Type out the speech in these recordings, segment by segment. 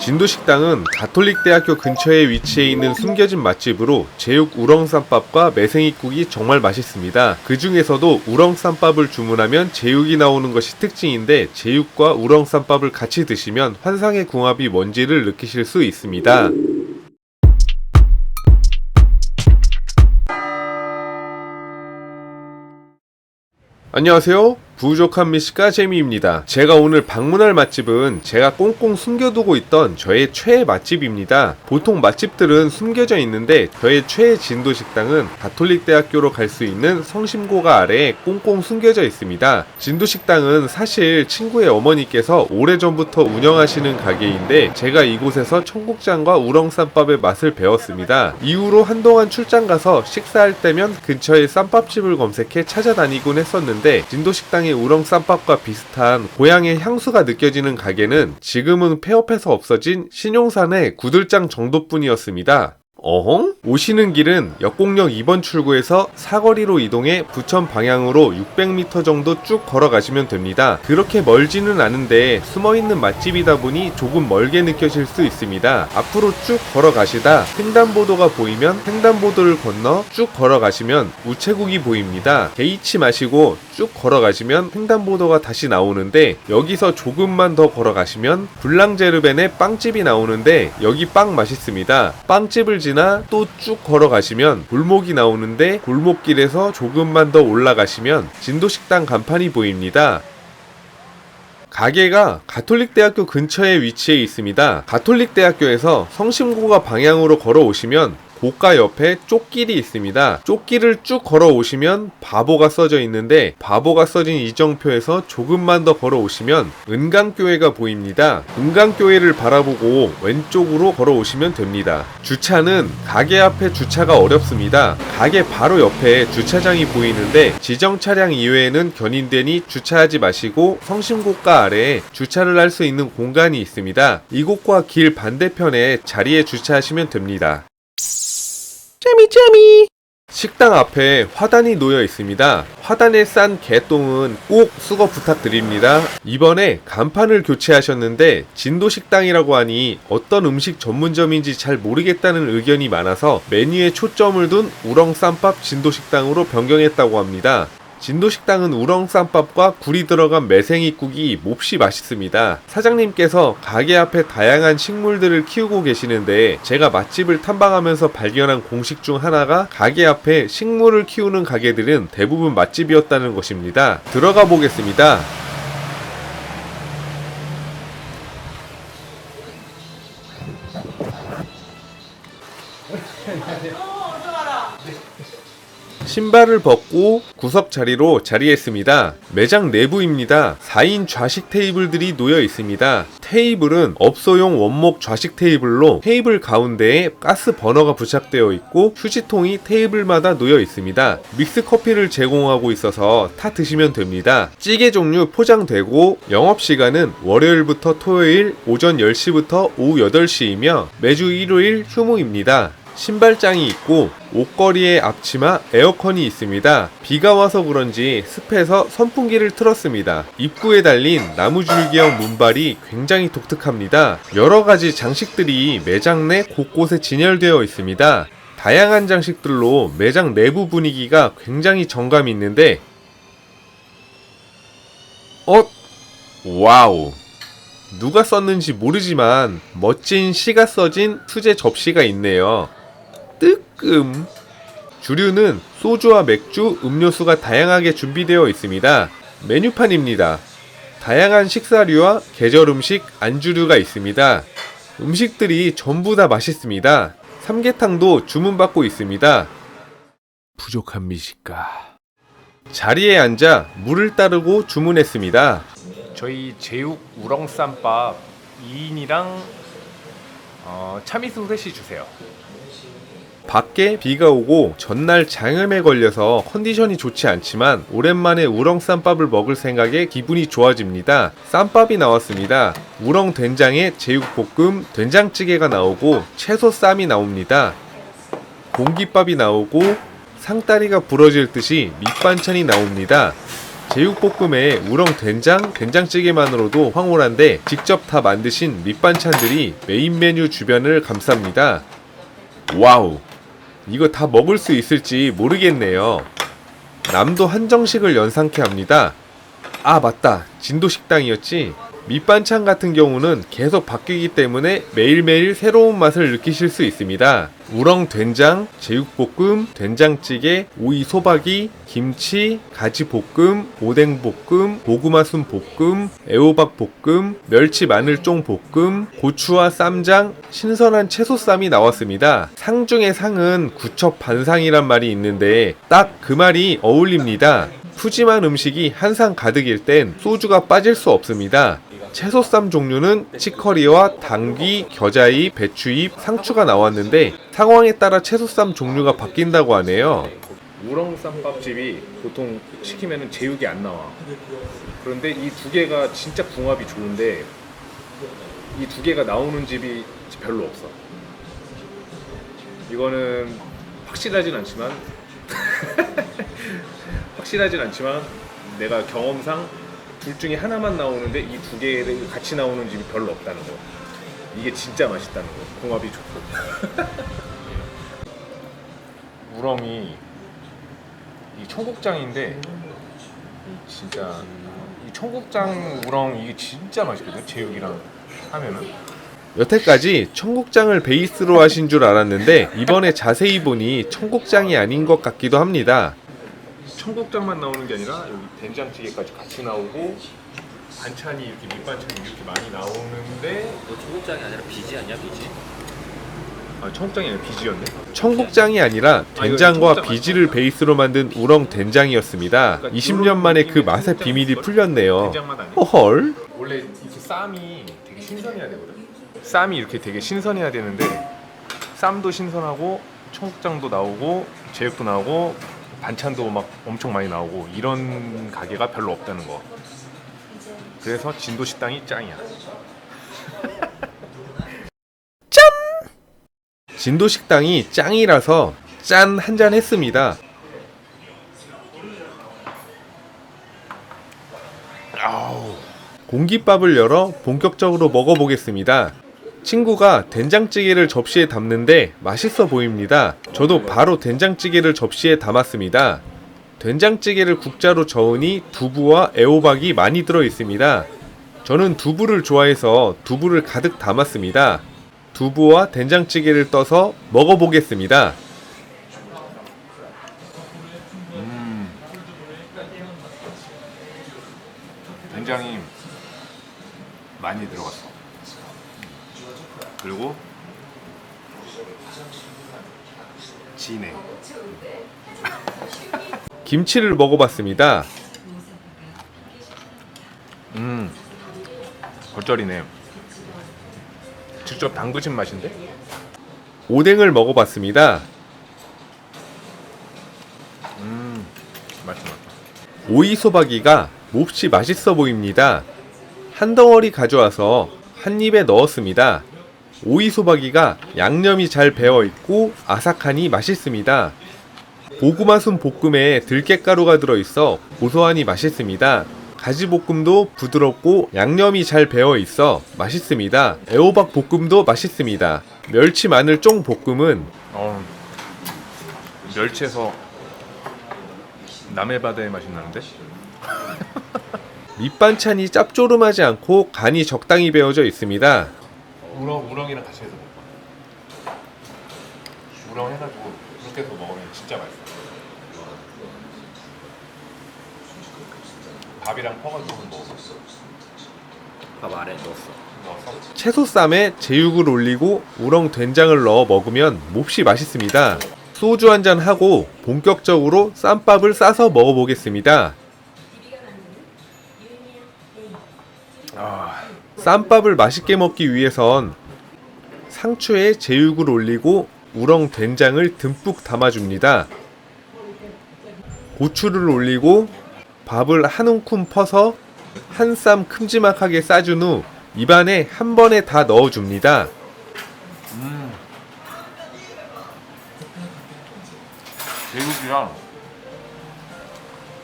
진도식당은 가톨릭대학교 근처에 위치해 있는 숨겨진 맛집으로 제육 우렁쌈밥과 매생이국이 정말 맛있습니다. 그 중에서도 우렁쌈밥을 주문하면 제육이 나오는 것이 특징인데 제육과 우렁쌈밥을 같이 드시면 환상의 궁합이 뭔지를 느끼실 수 있습니다. 안녕하세요. 부족한 미식가 재미입니다. 제가 오늘 방문할 맛집은 제가 꽁꽁 숨겨두고 있던 저의 최애 맛집입니다. 보통 맛집들은 숨겨져 있는데 저의 최애 진도식당은 가톨릭대학교로 갈 수 있는 성심고가 아래에 꽁꽁 숨겨져 있습니다. 진도식당은 사실 친구의 어머니께서 오래전부터 운영하시는 가게인데 제가 이곳에서 청국장과 우렁쌈밥의 맛을 배웠습니다. 이후로 한동안 출장 가서 식사할 때면 근처에 쌈밥집을 검색해 찾아다니곤 했었는데 진도식당 우렁쌈밥과 비슷한 고향의 향수가 느껴지는 가게는 지금은 폐업해서 없어진 신용산의 구들장 정도뿐이었습니다. 어헝? 오시는 길은 역곡역 2번 출구에서 사거리로 이동해 부천 방향으로 600m 정도 쭉 걸어가시면 됩니다. 그렇게 멀지는 않은데 숨어있는 맛집이다 보니 조금 멀게 느껴질 수 있습니다. 앞으로 쭉 걸어가시다 횡단보도가 보이면 횡단보도를 건너 쭉 걸어가시면 우체국이 보입니다. 개의치 마시고 쭉 걸어가시면 횡단보도가 다시 나오는데 여기서 조금만 더 걸어가시면 불랑제르벤의 빵집이 나오는데 여기 빵 맛있습니다. 빵집을 지나 또 쭉 걸어가시면 골목이 나오는데 골목길에서 조금만 더 올라가시면 진도식당 간판이 보입니다. 가게가 가톨릭대학교 근처에 위치해 있습니다. 가톨릭대학교에서 성심고가 방향으로 걸어오시면 고가 옆에 쪽길이 있습니다. 쪽길을 쭉 걸어오시면 바보가 써져 있는데 바보가 써진 이정표에서 조금만 더 걸어오시면 은강교회가 보입니다. 은강교회를 바라보고 왼쪽으로 걸어오시면 됩니다. 주차는 가게 앞에 주차가 어렵습니다. 가게 바로 옆에 주차장이 보이는데 지정 차량 이외에는 견인되니 주차하지 마시고 성심고가 아래에 주차를 할 수 있는 공간이 있습니다. 이곳과 길 반대편에 자리에 주차하시면 됩니다. 재미 식당 앞에 화단이 놓여 있습니다. 화단에 싼 개똥은 꼭 수거 부탁드립니다. 이번에 간판을 교체하셨는데 진도식당이라고 하니 어떤 음식 전문점인지 잘 모르겠다는 의견이 많아서 메뉴에 초점을 둔 우렁쌈밥 진도식당으로 변경했다고 합니다. 진도식당은 우렁쌈밥과 굴이 들어간 매생이국이 몹시 맛있습니다. 사장님께서 가게 앞에 다양한 식물들을 키우고 계시는데 제가 맛집을 탐방하면서 발견한 공식 중 하나가 가게 앞에 식물을 키우는 가게들은 대부분 맛집이었다는 것입니다. 들어가 보겠습니다. 신발을 벗고 구석 자리로 자리했습니다. 매장 내부입니다. 4인 좌식 테이블들이 놓여 있습니다. 테이블은 업소용 원목 좌식 테이블로 테이블 가운데에 가스 버너가 부착되어 있고 휴지통이 테이블마다 놓여 있습니다. 믹스 커피를 제공하고 있어서 타 드시면 됩니다. 찌개 종류 포장되고 영업시간은 월요일부터 토요일 오전 10시부터 오후 8시이며 매주 일요일 휴무입니다. 신발장이 있고 옷걸이에 앞치마, 에어컨이 있습니다. 비가 와서 그런지 습해서 선풍기를 틀었습니다. 입구에 달린 나무줄기형 문발이 굉장히 독특합니다. 여러가지 장식들이 매장 내 곳곳에 진열되어 있습니다. 다양한 장식들로 매장 내부 분위기가 굉장히 정감이 있는데 와우! 누가 썼는지 모르지만 멋진 시가 써진 수제 접시가 있네요. 뜨끔. 주류는 소주와 맥주, 음료수가 다양하게 준비되어 있습니다. 메뉴판입니다. 다양한 식사류와 계절 음식, 안주류가 있습니다. 음식들이 전부 다 맛있습니다. 삼계탕도 주문받고 있습니다. 부족한 미식가. 자리에 앉아 물을 따르고 주문했습니다. 저희 제육 우렁쌈밥 2인이랑 참이슬 후레쉬 주세요. 밖에 비가 오고 전날 장염에 걸려서 컨디션이 좋지 않지만 오랜만에 우렁쌈밥을 먹을 생각에 기분이 좋아집니다. 쌈밥이 나왔습니다. 우렁 된장에 제육볶음, 된장찌개가 나오고 채소 쌈이 나옵니다. 공깃밥이 나오고 상다리가 부러질 듯이 밑반찬이 나옵니다. 제육볶음에 우렁 된장, 된장찌개만으로도 황홀한데 직접 다 만드신 밑반찬들이 메인 메뉴 주변을 감쌉니다. 와우, 이거 다 먹을 수 있을지 모르겠네요. 남도 한정식을 연상케 합니다. 아 맞다, 진도식당이었지. 밑반찬 같은 경우는 계속 바뀌기 때문에 매일매일 새로운 맛을 느끼실 수 있습니다. 우렁 된장, 제육볶음, 된장찌개, 오이 소박이, 김치, 가지볶음, 오뎅볶음, 고구마순 볶음, 애호박 볶음, 멸치 마늘쫑 볶음, 고추와 쌈장, 신선한 채소쌈이 나왔습니다. 상 중의 상은 구첩 반상이란 말이 있는데 딱 그 말이 어울립니다. 푸짐한 음식이 한 상 가득일 땐 소주가 빠질 수 없습니다. 채소쌈 종류는 치커리와 당귀, 겨자잎, 배추잎, 상추가 나왔는데 상황에 따라 채소쌈 종류가 바뀐다고 하네요. 우렁쌈밥집이 보통 시키면은 제육이 안 나와. 그런데 이 두 개가 진짜 궁합이 좋은데 이 두 개가 나오는 집이 별로 없어. 이거는 확실하진 않지만 내가 경험상 둘 중에 하나만 나오는데 이 두 개를 같이 나오는 집이 별로 없다는 거. 이게 진짜 맛있다는 거. 궁합이 좋고. 우렁이 이 청국장인데 진짜 이 청국장 우렁 이게 진짜 맛있거든. 제육이랑 하면은. 여태까지 청국장을 베이스로 하신 줄 알았는데 이번에 자세히 보니 청국장이 아닌 것 같기도 합니다. 청국장만 나오는 게 아니라 여기 된장찌개까지 같이 나오고 반찬이 이렇게 밑반찬이 이렇게 많이 나오는데 너 청국장이 아니라 비지 아니야, 비지? 아 청국장이 아니라 비지였네. 청국장이 아니라 된장과 비지를 베이스로 만든 우렁 된장이었습니다. 20년 만에 그 맛의 비밀이 풀렸네요. 된장맛 아니야? 헐? 원래 이렇게 쌈이 되게 신선해야 되거든. 쌈이 이렇게 되게 신선해야 되는데 쌈도 신선하고 청국장도 나오고 제육도 나오고 반찬도 막 엄청 많이 나오고 이런 가게가 별로 없다는 거. 그래서 진도식당이 짱이야. 진도식당이 짱이라서 짠 한잔 했습니다. 공깃밥을 열어 본격적으로 먹어보겠습니다. 친구가 된장찌개를 접시에 담는데 맛있어 보입니다. 저도 바로 된장찌개를 접시에 담았습니다. 된장찌개를 국자로 저으니 두부와 애호박이 많이 들어 있습니다. 저는 두부를 좋아해서 두부를 가득 담았습니다. 두부와 된장찌개를 떠서 먹어보겠습니다. 된장이 많이 들어갔어. 그리고 진해. 김치를 먹어봤습니다. 겉절이네. 직접 담그신 맛인데? 오뎅을 먹어봤습니다. 맛있다. 오이 소박이가 몹시 맛있어 보입니다. 한 덩어리 가져와서 한 입에 넣었습니다. 오이 소박이가 양념이 잘 배어 있고 아삭하니 맛있습니다. 고구마순 볶음에 들깨가루가 들어있어 고소하니 맛있습니다. 가지볶음도 부드럽고 양념이 잘 배어 있어 맛있습니다. 애호박 볶음도 맛있습니다. 멸치 마늘쫑 볶음은 멸치에서 남해 바다의 맛이 나는데? 밑반찬이 짭조름하지 않고 간이 적당히 배어져 있습니다. 우렁이랑 같이 해서 먹어. 우렁 해가지고 그렇게 해서 먹으면 진짜 맛있어. 밥이랑 퍼가지고 먹어. 밥 아래 넣었어. 채소쌈에 제육을 올리고 우렁 된장을 넣어 먹으면 몹시 맛있습니다. 소주 한잔 하고 본격적으로 쌈밥을 싸서 먹어보겠습니다. 쌈밥을 맛있게 먹기 위해선 상추에 제육을 올리고 우렁 된장을 듬뿍 담아줍니다. 고추를 올리고 밥을 한 움큼 퍼서 한 쌈 큼지막하게 싸준 후 입안에 한 번에 다 넣어줍니다. 제육이랑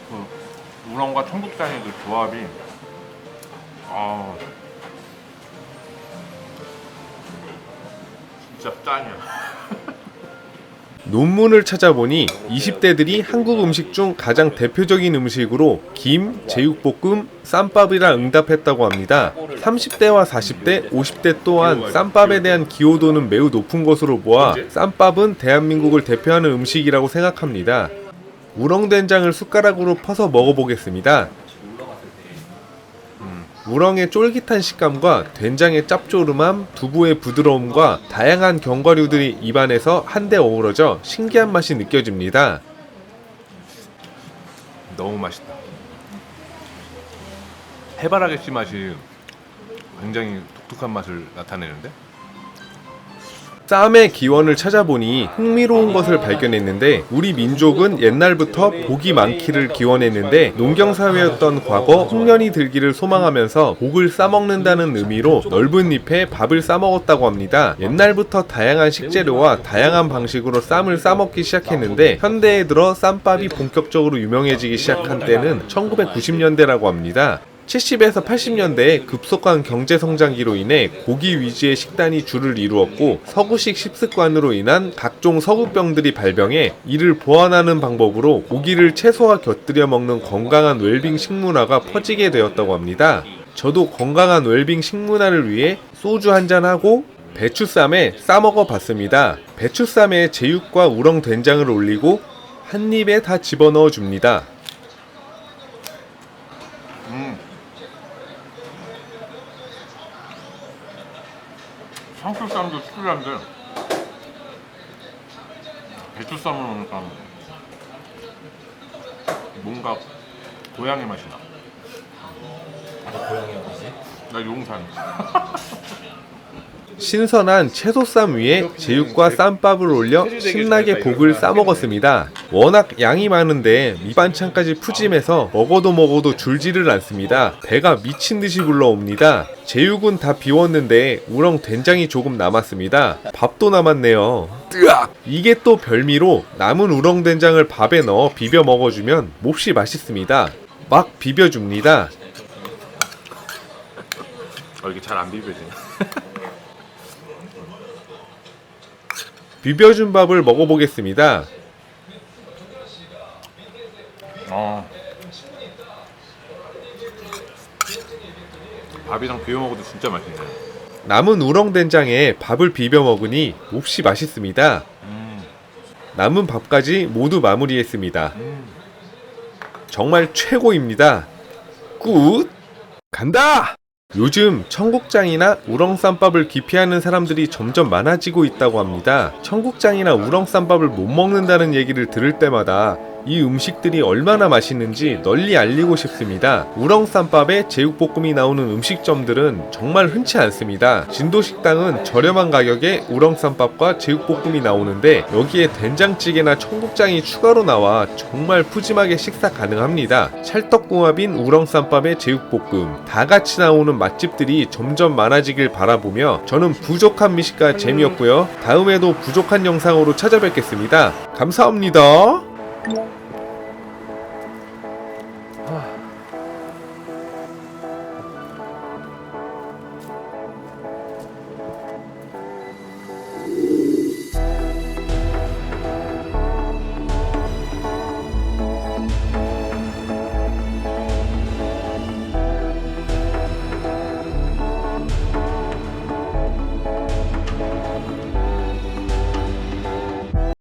그 우렁과 청국장의 그 조합이 진짜 짱이야. 논문을 찾아보니 20대들이 한국 음식 중 가장 대표적인 음식으로 김, 제육볶음, 쌈밥이라 응답했다고 합니다. 30대와 40대, 50대 또한 쌈밥에 대한 기여도는 매우 높은 것으로 보아 쌈밥은 대한민국을 대표하는 음식이라고 생각합니다. 우렁된장을 숟가락으로 퍼서 먹어보겠습니다. 우렁의 쫄깃한 식감과 된장의 짭조름함, 두부의 부드러움과 다양한 견과류들이 입안에서 한데 어우러져 신기한 맛이 느껴집니다. 너무 맛있다. 해바라기 씨 맛이 굉장히 독특한 맛을 나타내는데? 쌈의 기원을 찾아보니 흥미로운 것을 발견했는데 우리 민족은 옛날부터 복이 많기를 기원했는데 농경사회였던 과거 홍련이 들기를 소망하면서 복을 싸먹는다는 의미로 넓은 잎에 밥을 싸먹었다고 합니다. 옛날부터 다양한 식재료와 다양한 방식으로 쌈을 싸먹기 시작했는데 현대에 들어 쌈밥이 본격적으로 유명해지기 시작한 때는 1990년대라고 합니다. 70에서 80년대에 급속한 경제성장기로 인해 고기 위주의 식단이 주를 이루었고 서구식 식습관으로 인한 각종 서구병들이 발병해 이를 보완하는 방법으로 고기를 채소와 곁들여 먹는 건강한 웰빙 식문화가 퍼지게 되었다고 합니다. 저도 건강한 웰빙 식문화를 위해 소주 한잔하고 배추쌈에 싸먹어 봤습니다. 배추쌈에 제육과 우렁 된장을 올리고 한 입에 다 집어넣어 줍니다. 상추쌈도 특별한데 배추쌈을 넣으니까 뭔가 고향의 맛이 나. 고향이 어디지? 나 용산. 신선한 채소쌈 위에 제육과 쌈밥을 올려 신나게 복을 싸먹었습니다. 워낙 양이 많은데 밑반찬까지 푸짐해서 먹어도 줄지를 않습니다. 배가 미친 듯이 불러옵니다. 제육은 다 비웠는데 우렁 된장이 조금 남았습니다. 밥도 남았네요. 이게 또 별미로 남은 우렁 된장을 밥에 넣어 비벼 먹어주면 몹시 맛있습니다. 막 비벼줍니다. 이게 잘 안 비벼지네. 비벼준 밥을 먹어보겠습니다. 밥이랑 비벼 먹어도 진짜 맛있네. 남은 우렁된장에 밥을 비벼 먹으니 몹시 맛있습니다. 남은 밥까지 모두 마무리했습니다. 정말 최고입니다. 굿! 간다! 요즘 청국장이나 우렁쌈밥을 기피하는 사람들이 점점 많아지고 있다고 합니다. 청국장이나 우렁쌈밥을 못 먹는다는 얘기를 들을 때마다 이 음식들이 얼마나 맛있는지 널리 알리고 싶습니다. 우렁쌈밥에 제육볶음이 나오는 음식점들은 정말 흔치 않습니다. 진도식당은 저렴한 가격에 우렁쌈밥과 제육볶음이 나오는데 여기에 된장찌개나 청국장이 추가로 나와 정말 푸짐하게 식사 가능합니다. 찰떡궁합인 우렁쌈밥에 제육볶음 다 같이 나오는 맛집들이 점점 많아지길 바라보며 저는 부족한 미식가 재미였고요. 다음에도 부족한 영상으로 찾아뵙겠습니다. 감사합니다.